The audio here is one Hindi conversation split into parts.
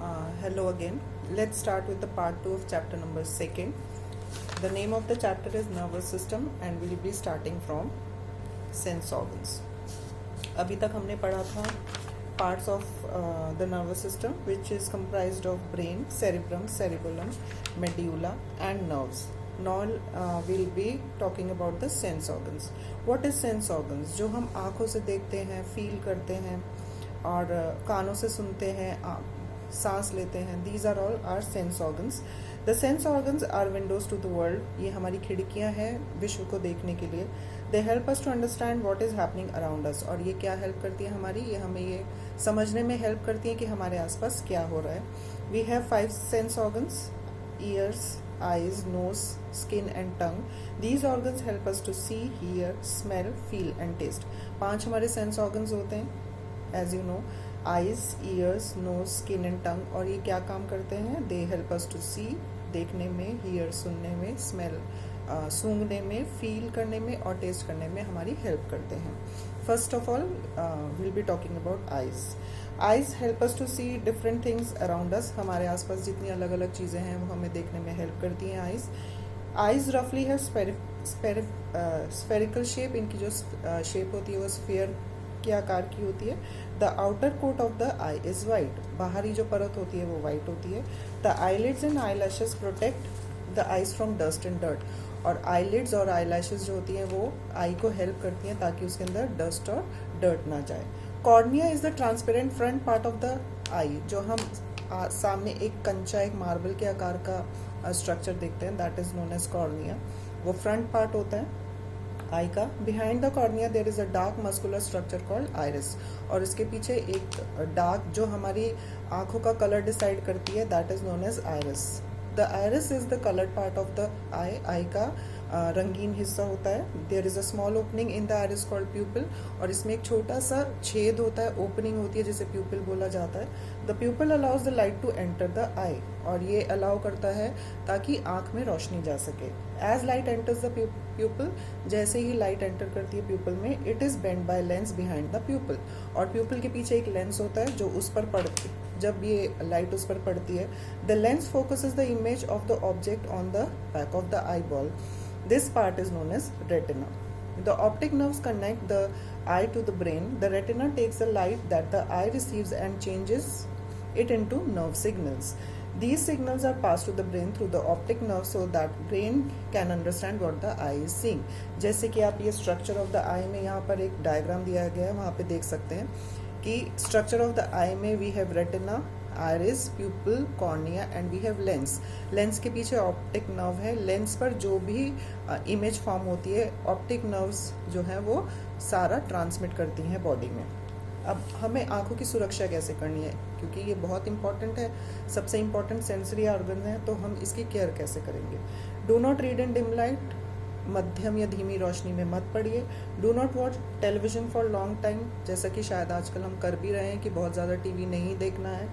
Hello again. Let's start with the part 2 of chapter number 2. The name of the chapter is nervous system and we'll be starting from sense organs. अभी तक हमने पढ़ा था parts of the nervous system which is comprised of brain, cerebrum, cerebellum, medulla and nerves. Now we'll be talking about the sense organs. What is sense organs? जो हम आँखों से देखते हैं, फील करते हैं और कानों से सुनते हैं, सांस लेते हैं. These are all our sense organs. The sense organs are windows to the world. ये हमारी खिड़कियाँ हैं विश्व को देखने के लिए. They help us to understand what is happening around us. और ये क्या हेल्प करती है हमारी? ये हमें ये समझने में हेल्प करती है कि हमारे आसपास क्या हो रहा है. We have 5 sense organs: ears, eyes, nose, skin and tongue. These organs help us to see, hear, smell, feel and taste. 5 हमारे sense organs होते हैं. As you know, eyes, ears, nose, skin and tongue. और ये क्या काम करते हैं? They help us to see, देखने में, hear, सुनने में, smell, सूंघने में, feel करने में और taste करने में हमारी help करते हैं. First of all, we'll be talking about eyes. Eyes help us to see different things around us. हमारे आसपास जितनी अलग अलग चीज़ें हैं वो हमें देखने में help करती हैं eyes. Eyes roughly have spherical shape. इनकी जो shape होती है वो sphere के आकार की होती है. The outer coat of the eye is white. बाहरी जो परत होती है वो वाइट होती है. The eyelids and eyelashes protect the eyes from dust and dirt. और आईलिड्स और आईलैशेस जो होती हैं वो आई को हेल्प करती हैं ताकि उसके अंदर डस्ट और डर्ट ना जाए. Cornea is the transparent front part of the eye. जो हम सामने एक कंचा, एक मार्बल के आकार का स्ट्रक्चर देखते हैं, that is known as cornea. वो फ्रंट पार्ट होता है आई का. Behind the cornea there is a dark muscular structure called iris. और इसके पीछे एक डार्क जो हमारी आंखों का कलर डिसाइड करती है, that is known as iris. The iris is the coloured part of the eye. Eye का रंगीन हिस्सा होता है. There is a small opening in the iris called pupil. और इसमें एक छोटा सा छेद होता है, ओपनिंग होती है, जिसे प्यूपिल बोला जाता है. The pupil allows the light to enter the eye. और ये अलाउ करता है ताकि आंख में रोशनी जा सके. As light enters the pupil, जैसे ही लाइट एंटर करती है प्यूपिल में, it is bend by lens behind the pupil. और प्यूपिल के पीछे एक लेंस होता है जो उस पर पड़ती है. जब ये लाइट उस पर पड़ती है, the lens focuses the image of the object on the back of the eye ball. This part is known as retina. The optic nerves connect the eye to the brain. The retina takes the light that the eye receives and changes it into nerve signals. These signals are passed to the brain through the optic nerve so that brain can understand what the eye is seeing. जैसे कि आप ये structure of the eye में यहाँ पर एक diagram दिया गया है, वहाँ पे देख सकते हैं कि structure of the eye में we have retina, iris, pupil, cornea and we have lens. Lens के पीछे ऑप्टिक नर्व है. लेंस पर जो भी इमेज फॉर्म होती है, ऑप्टिक नर्व्स जो है वो सारा ट्रांसमिट करती हैं बॉडी में. अब हमें आंखों की सुरक्षा कैसे करनी है, क्योंकि ये बहुत इंपॉर्टेंट है, सबसे इंपॉर्टेंट सेंसरी ऑर्गन है, तो हम इसकी केयर कैसे करेंगे. Do not read in dim light. मध्यम या धीमी रोशनी में मत पढ़िए. Do not watch television for long time, जैसा कि शायद आजकल हम कर भी रहे हैं कि बहुत ज़्यादा टीवी नहीं देखना है.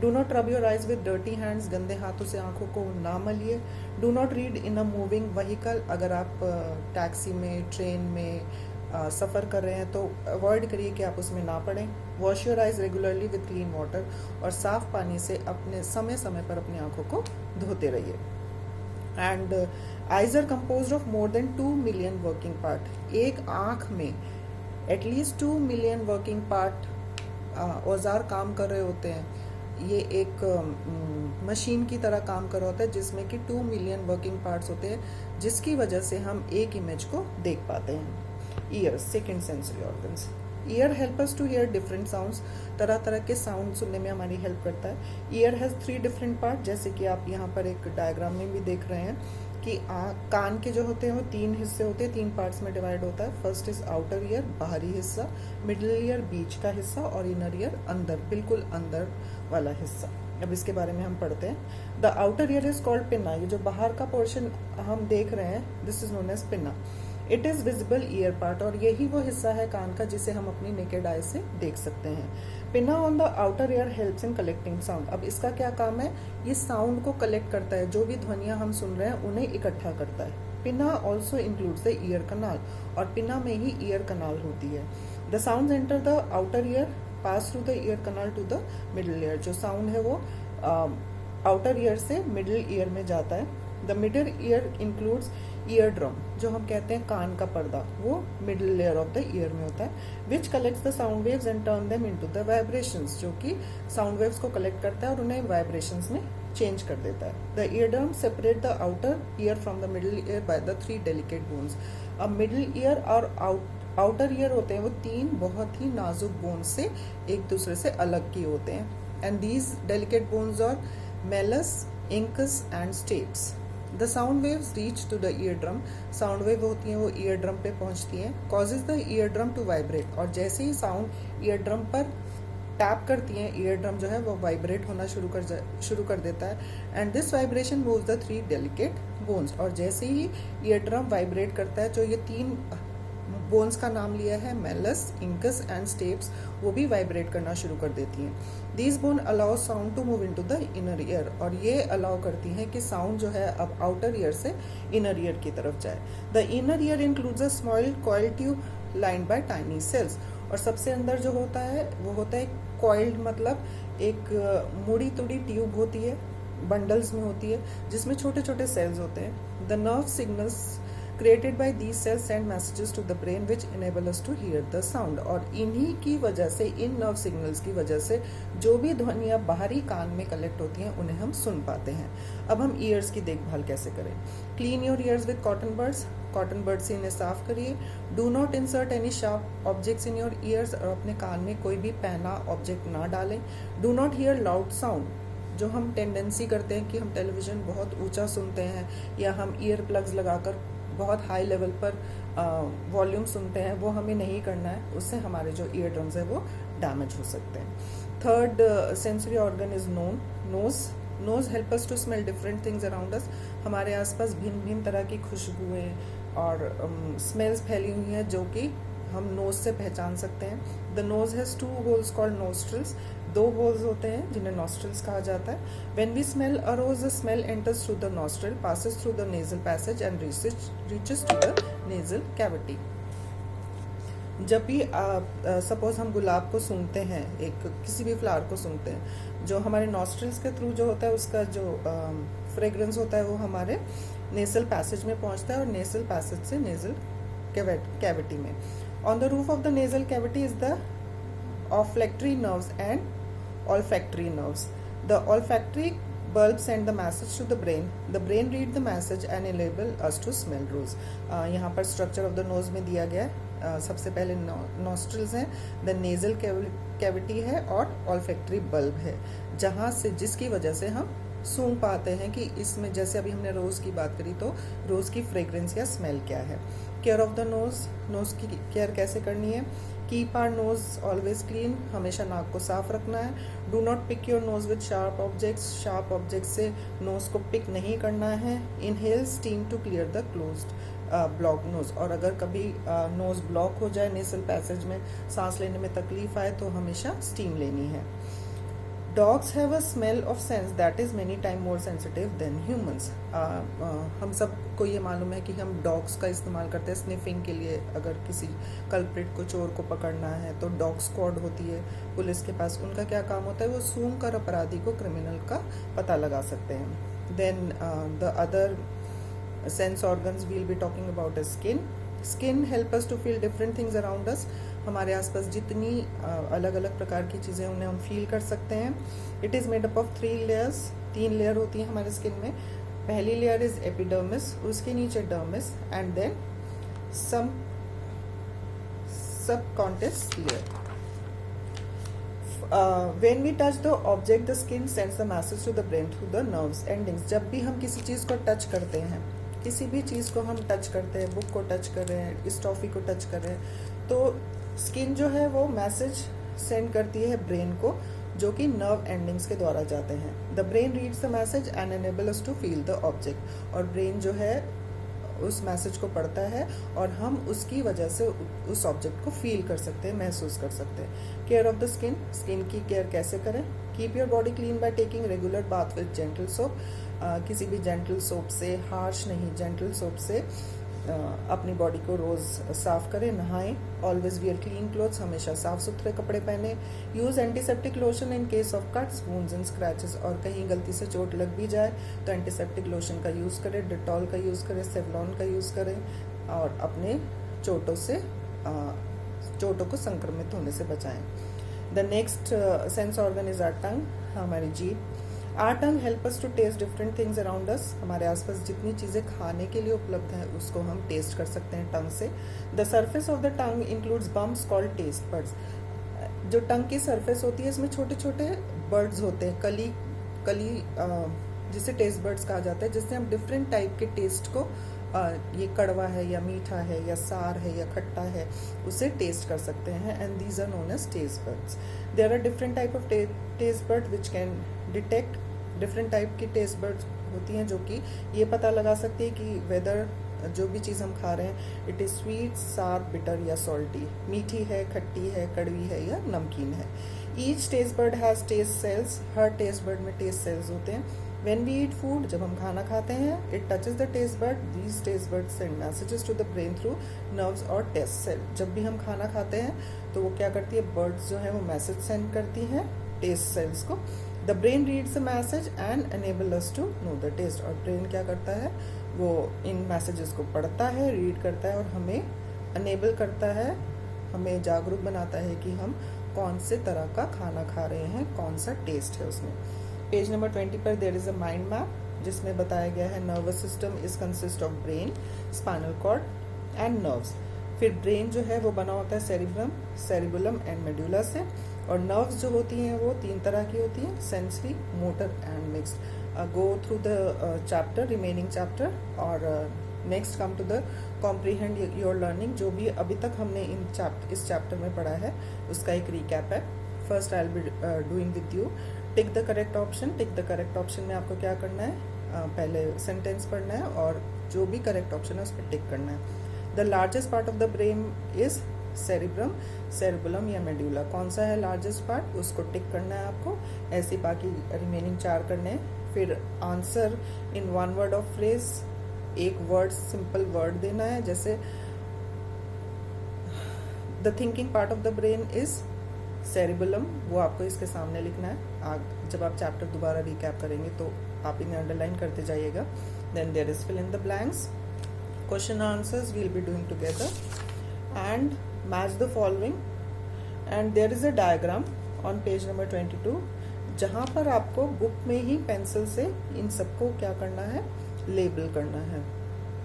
Do not rub your eyes with dirty hands. गंदे हाथों से आंखों को ना मलिए. Do not read in a moving vehicle. अगर आप टैक्सी में, ट्रेन में सफ़र कर रहे हैं तो अवॉइड करिए कि आप उसमें ना पढ़ें. Wash your eyes regularly with clean water. और साफ़ पानी से अपने समय समय पर अपनी आंखों को धोते रहिए. And eyes are compose of more than 2 million working part. एक आँख में एटलीस्ट 2 मिलियन वर्किंग पार्ट औजार काम कर रहे होते हैं. ये एक मशीन की तरह काम कर रहा होता है जिसमें कि 2 मिलियन वर्किंग पार्ट्स होते हैं, जिसकी वजह से हम एक इमेज को देख पाते हैं. Ears, second sensory organs. Ear help us to hear different sounds. तरह तरह के साउंड सुनने में हमारी हेल्प करता है. ईयर हैज़ 3 डिफरेंट पार्ट, जैसे कि आप यहाँ पर एक डायग्राम में भी देख रहे हैं कि कान के जो होते हैं वो 3 हिस्से होते हैं, 3 पार्ट्स में डिवाइड होता है. फर्स्ट इज आउटर ईयर, बाहरी हिस्सा. मिडिल ईयर, बीच का हिस्सा. और इनर ईयर, अंदर, बिल्कुल अंदर वाला हिस्सा. अब इसके बारे में हम पढ़ते हैं. The outer ear is called pinna. ये जो बाहर का पोर्शन हम देख रहे हैं, this is known as pinna. It is visible ear part. और यही वो हिस्सा है कान का जिसे हम अपनी नेकेड आई से देख सकते हैं. Pinna on the outer year helps in collecting sound. अब इसका क्या काम है? ये साउंड को कलेक्ट करता है. जो भी ध्वनियां हम सुन रहे हैं उन्हें इकट्ठा करता है. Pinna also includes the ear canal. और पिन्ना में ही ईयर कनाल होती है. The sound enter the outer ear, pass through the ear canal to the middle ear. जो साउंड है वो आउटर ईयर से मिडिल ईयर में जाता है। The middle ear includes ear drum, जो हम कहते हैं कान का पर्दा, वो middle layer of the ear में होता है। Which collects the sound waves and turn them into the vibrations, जो कि साउंड वेव्स को कलेक्ट करता है और उन्हें वाइब्रेशंस में चेंज कर देता है। The ear drum separate the outer year from the middle year by the 3 delicate bones. अब मिडिल ईयर और आउटर ईयर होते हैं वो 3 बहुत ही नाजुक बोन्स से एक दूसरे से अलग किए होते हैं। And these delicate bones are malleus, incus and stapes. The sound waves reach to the ear drum, sound wave होती हैं वो ईयर ड्रम पे पहुंचती हैं। Causes the ear drum to vibrate, और जैसे ही साउंड ईयर ड्रम पर टैप करती हैं, ईयर ड्रम जो है वो वाइब्रेट होना शुरू कर देता है। And this vibration moves the 3 delicate bones, और जैसे ही ईयर ड्रम वाइब्रेट करता है, जो ये 3 बोन्स का नाम लिया है, मेलस, इंकस एंड स्टेप्स, वो भी वाइब्रेट करना शुरू कर देती हैं। These bone allow sound to move into the inner ear, और ये अलाउ करती हैं कि साउंड जो है अब आउटर ईयर से इनर ईयर की तरफ जाए। The inner ear includes a small coil tube lined by tiny cells, और सबसे अंदर जो होता है वो होता है कॉइल्ड, मतलब एक मुड़ी तुड़ी ट्यूब होती है, बंडल्स में होती है, जिसमें छोटे छोटे सेल्स होते हैं। The nerve signals created by these cells send messages to the brain which enable us to hear the sound, और इन्हीं की वजह से, इन नर्व सिग्नल्स की वजह से जो भी ध्वनियाँ बाहरी कान में कलेक्ट होती हैं उन्हें हम सुन पाते हैं। अब हम ईयर्स की देखभाल कैसे करें। Clean your ears with cotton buds, cotton bud से इन्हें साफ करिए। Do not insert any sharp objects in your ears, और अपने कान में कोई भी पैना ऑब्जेक्ट ना डालें। Do not here loud sound, जो हम टेंडेंसी करते हैं कि हम टेलीविजन बहुत ऊंचा सुनते हैं या हम ईयर प्लग्स लगाकर बहुत हाई लेवल पर वॉल्यूम सुनते हैं, वो हमें नहीं करना है, उससे हमारे जो ईयर ड्रम्स है वो डैमेज हो सकते हैं। Third sensory organ is nose. Nose help us to smell different things around us, हमारे आसपास भिन्न भिन्न तरह की खुशबुएं और स्मेल्स फैली हुई हैं जो कि हम नोज से पहचान सकते हैं। The nose has 2 holes called nostrils, 2 holes होते हैं जिन्हें नॉस्ट्रल्स कहा जाता है। When we smell a rose, the smell enters through the nostril, passes through the nasal passage and reaches to the nasal cavity. जब भी सपोज हम गुलाब को सूंघते हैं, एक किसी भी फ्लावर को सूंघते हैं, जो हमारे नॉस्ट्रल्स के थ्रू जो होता है उसका जो फ्रेग्रेंस होता है वो हमारे नेजल पैसेज में पहुंचता है और नेजल पैसेज से नेजल कैविटी में। On the roof of the nasal cavity is the olfactory nerves and olfactory nerves. The olfactory bulbs send the message to the brain. The brain read the message and enable us to smell rose. यहाँ पर structure of the nose में दिया गया है। सबसे पहले nostrils हैं, the nasal cavity है और olfactory bulb है, जहाँ से जिसकी वजह से हम सूंघ पाते हैं कि इसमें, जैसे अभी हमने रोज की बात करी तो रोज की फ्रेग्रेंस या स्मेल क्या है। Care of the nose, nose की केयर कैसे करनी है। Keep our nose always clean, हमेशा नाक को साफ रखना है। Do not pick your nose with sharp objects, sharp object से नोज को पिक नहीं करना है। Inhale steam to clear the closed block nose, और अगर कभी नोज ब्लॉक हो जाए, नेसल पैसेज में सांस लेने में तकलीफ आए तो हमेशा स्टीम लेनी है। Dogs have a smell of sense that is many times more sensitive than humans. हम सबको ये मालूम है कि हम डॉग्स का इस्तेमाल करते हैं स्निफिंग के लिए। अगर किसी कल्प्रिट को, चोर को पकड़ना है तो डॉग स्क्वाड होती है पुलिस के पास, उनका क्या काम होता है, वो सूंघ कर अपराधी को, क्रिमिनल का पता लगा सकते हैं। Then the other sense organs we'll be talking about skin. Skin help us to feel different things around us, हमारे आसपास जितनी अलग अलग प्रकार की चीज़ें उन्हें हम फील कर सकते हैं। It is made up of 3 layers, 3 layer होती हैं हमारे स्किन में। पहली लेयर इज एपिडर्मिस, उसके नीचे dermis and then subcutis layer. When we touch the object the skin sends the message to the brain through the nerves endings. जब भी हम किसी चीज़ को टच करते हैं, किसी भी चीज़ को हम टच करते हैं, बुक को टच कर रहे हैं, इस टॉफी को टच कर रहे हैं, तो स्किन जो है वो मैसेज सेंड करती है ब्रेन को, जो कि नर्व एंडिंग्स के द्वारा जाते हैं। The brain reads the message and enable us to feel the object, और ब्रेन जो है उस मैसेज को पढ़ता है और हम उसकी वजह से उस ऑब्जेक्ट को फील कर सकते हैं, महसूस कर सकते हैं। Care of the skin, skin की केयर कैसे करें। Keep your body clean by taking regular bath with gentle soap, किसी भी जेंटल सोप से, हार्श नहीं, जेंटल सोप से अपनी बॉडी को रोज़ साफ करें, नहाएं। ऑलवेज वियर क्लीन क्लोथ्स, हमेशा साफ सुथरे कपड़े पहने। Use antiseptic lotion in case of cuts, wounds and scratches, और कहीं गलती से चोट लग भी जाए तो एंटीसेप्टिक लोशन का यूज़ करें, डिटॉल का यूज़ करें, सेवलॉन का यूज़ करें, और अपने चोटों को संक्रमित होने से बचाएं। The next sense organ is our tongue, हमारी जीभ। Our tongue help us to taste different things around us. हमारे आसपास जितनी चीज़ें खाने के लिए उपलब्ध हैं उसको हम टेस्ट कर सकते हैं टंग से। The surface of the tongue includes bumps called taste buds. जो टंग की सरफेस होती है इसमें छोटे छोटे बर्ड्स होते हैं, कली जिसे टेस्ट बर्ड्स कहा जाता है, जिससे हम डिफरेंट टाइप के टेस्ट को ये कड़वा है या मीठा है या सार है या खट्टा है, उसे टेस्ट कर सकते हैं। And these are known as taste buds. There are different type of taste bud which can detect. Different type की टेस्ट बर्ड्स होती हैं जो कि ये पता लगा सकती है कि वेदर जो भी चीज़ हम खा रहे हैं it is sweet, sour, bitter या सॉल्टी, मीठी है, खट्टी है, कड़वी है या नमकीन है। Each taste bud has taste cells. हर टेस्ट बर्ड में टेस्ट सेल्स होते हैं। When we eat food, जब हम खाना खाते हैं, it touches the taste bud. These taste buds send messages to the brain through nerves और taste cell. जब भी हम खाना खाते हैं तो वो क्या करती है, बर्ड्स जो है वो मैसेज सेंड करती हैं टेस्ट सेल्स को। The brain reads the message and enable us to know the taste. और ब्रेन क्या करता है, वो इन मैसेजेस को पढ़ता है, रीड करता है और हमें अनेबल करता है, हमें जागरूक बनाता है कि हम कौन से तरह का खाना खा रहे हैं, कौन सा टेस्ट है उसमें। पेज नंबर 20 पर there is a mind map जिसमें बताया गया है nervous system is consist of brain, spinal cord and nerves. फिर ब्रेन जो है वो बना होता है सेरिब्रम, सेरिबुलम एंड मेडुला से, और नर्व्स जो होती हैं वो 3 तरह की होती हैं, sensory, motor and mixed. Go through the chapter, remaining chapter, और next come to the comprehend your learning. जो भी अभी तक हमने इस चैप्टर में पढ़ा है उसका एक रिकैप है। First I will be doing with you. Tick the correct option. Tick the correct option में आपको क्या करना है, पहले सेंटेंस पढ़ना है और जो भी करेक्ट ऑप्शन है उस पर टिक करना है। The largest part of the brain is cerebrum, cerebellum या मेडुला। कौन सा है लार्जेस्ट पार्ट, उसको टिक करना है आपको। ऐसे बाकी रिमेनिंग 4 करने हैं। फिर answer in 1 word of phrase, एक वर्ड, सिंपल वर्ड देना है, जैसे the thinking part of the brain is cerebellum, वो आपको इसके सामने लिखना है। जब आप चैप्टर दोबारा रिकैप करेंगे तो आप इन्हें अंडरलाइन करते जाइएगा। Then there is fill in the blanks, question answers we'll be doing together and match the following. And there is a diagram on page number 22 जहां पर आपको बुक में ही पेंसिल से इन सबको क्या करना है, लेबल करना है।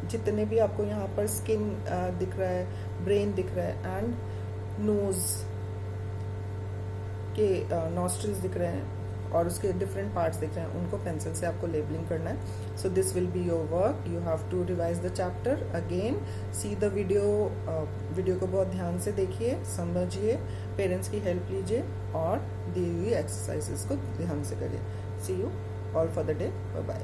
जितने भी आपको यहाँ पर स्किन दिख रहा है, ब्रेन दिख रहा है एंड नोज के नॉस्ट्रिल्स दिख रहे हैं और उसके डिफरेंट पार्ट्स दिख रहे हैं, उनको पेंसिल से आपको लेबलिंग करना है। So this will be your work. You have to revise the chapter again, see the video को बहुत ध्यान से देखिए, समझिए, पेरेंट्स की हेल्प लीजिए और दी हुई एक्सरसाइजेस को ध्यान से करिए। See you all for the day, bye bye.